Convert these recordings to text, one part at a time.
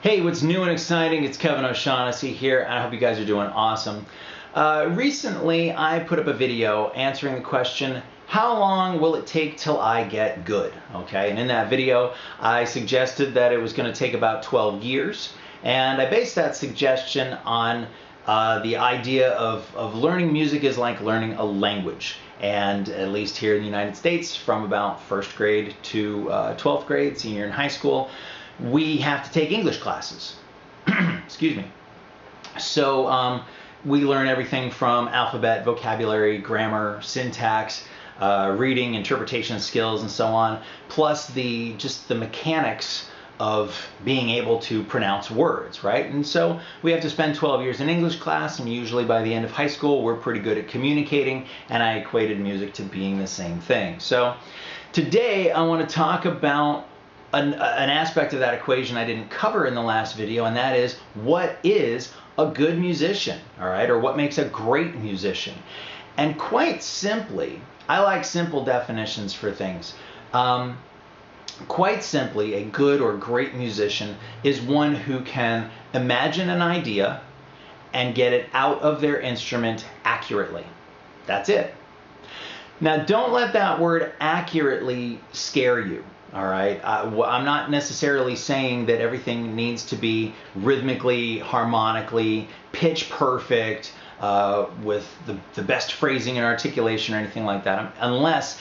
Hey, what's new and exciting? It's Kevin O'Shaughnessy here. I hope you guys are doing awesome. Recently, I put up a video answering the question, how long will it take till I get good? Okay, and in that video, I suggested that it was going to take about 12 years. And I based that suggestion on the idea of learning music is like learning a language. And at least here in the United States, from about first grade to 12th grade, senior in high school, we have to take English classes. Excuse me. So we learn everything from alphabet, vocabulary, grammar, syntax, reading, interpretation skills, and so on, plus just the mechanics of being able to pronounce words, right? And so we have to spend 12 years in English class, and usually by the end of high school, we're pretty good at communicating, and I equated music to being the same thing. So today I want to talk about an aspect of that equation I didn't cover in the last video, and that is, what is a good musician, all right? Or what makes a great musician? And quite simply, I like simple definitions for things. Quite simply, a good or great musician is one who can imagine an idea and get it out of their instrument accurately. That's it. Now, don't let that word accurately scare you. All right, I'm not necessarily saying that everything needs to be rhythmically, harmonically, pitch perfect, with the best phrasing and articulation or anything like that, unless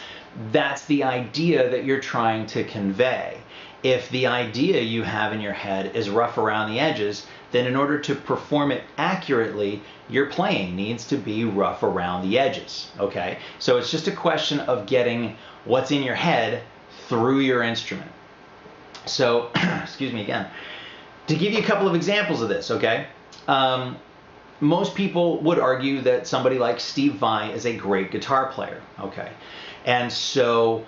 that's the idea that you're trying to convey. If the idea you have in your head is rough around the edges, then in order to perform it accurately, your playing needs to be rough around the edges, okay? So it's just a question of getting what's in your head through your instrument. So, excuse me again. To give you a couple of examples of this, okay? Most people would argue that somebody like Steve Vai is a great guitar player, okay? And so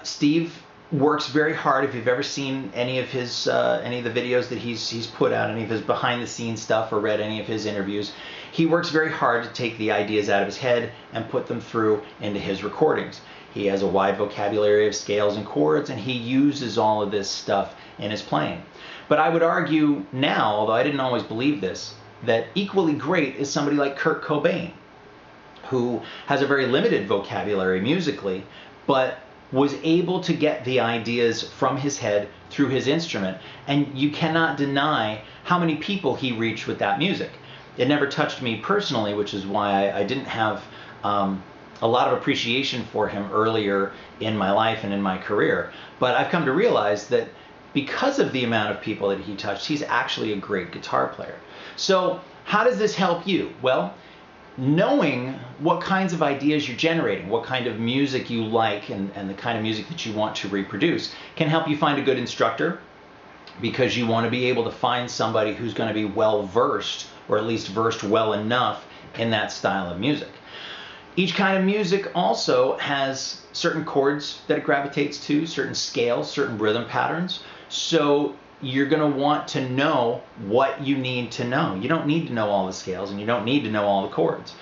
Steve works very hard. If you've ever seen any of his any of the videos that he's put out, any of his behind-the-scenes stuff, or read any of his interviews, he works very hard to take the ideas out of his head and put them through into his recordings. He has a wide vocabulary of scales and chords, and he uses all of this stuff in his playing. But I would argue now, although I didn't always believe this, that equally great is somebody like Kurt Cobain, who has a very limited vocabulary musically, but was able to get the ideas from his head through his instrument. And you cannot deny how many people he reached with that music. It never touched me personally, which is why I didn't have a lot of appreciation for him earlier in my life and in my career. But I've come to realize that because of the amount of people that he touched, he's actually a great guitar player. So how does this help you? Well, knowing what kinds of ideas you're generating, what kind of music you like, and the kind of music that you want to reproduce can help you find a good instructor, because you want to be able to find somebody who's going to be well versed, or at least versed well enough in that style of music. Each kind of music also has certain chords that it gravitates to, certain scales, certain rhythm patterns. So you're going to want to know what you need to know. You don't need to know all the scales, and you don't need to know all the chords.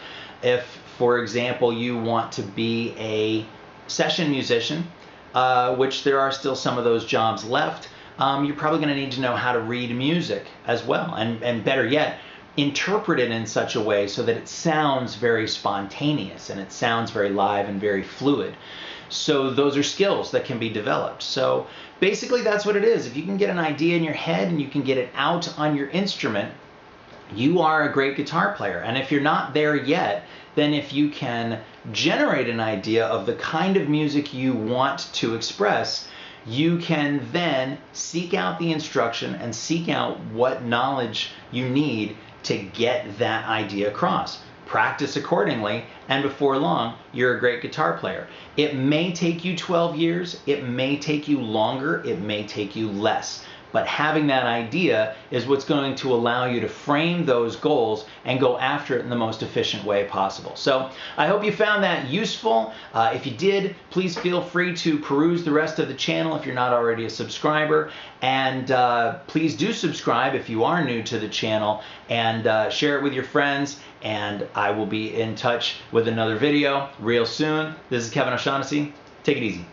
If, for example, you want to be a session musician, which there are still some of those jobs left, you're probably going to need to know how to read music as well. And better yet, interpret it in such a way so that it sounds very spontaneous and it sounds very live and very fluid. So those are skills that can be developed. So basically that's what it is. If you can get an idea in your head and you can get it out on your instrument, you are a great guitar player. And if you're not there yet, then if you can generate an idea of the kind of music you want to express, you can then seek out the instruction and seek out what knowledge you need to get that idea across. Practice accordingly, and before long, you're a great guitar player. It may take you 12 years, it may take you longer, it may take you less. But having that idea is what's going to allow you to frame those goals and go after it in the most efficient way possible. So I hope you found that useful. If you did, please feel free to peruse the rest of the channel if you're not already a subscriber. And please do subscribe if you are new to the channel, and share it with your friends. And I will be in touch with another video real soon. This is Kevin O'Shaughnessy. Take it easy.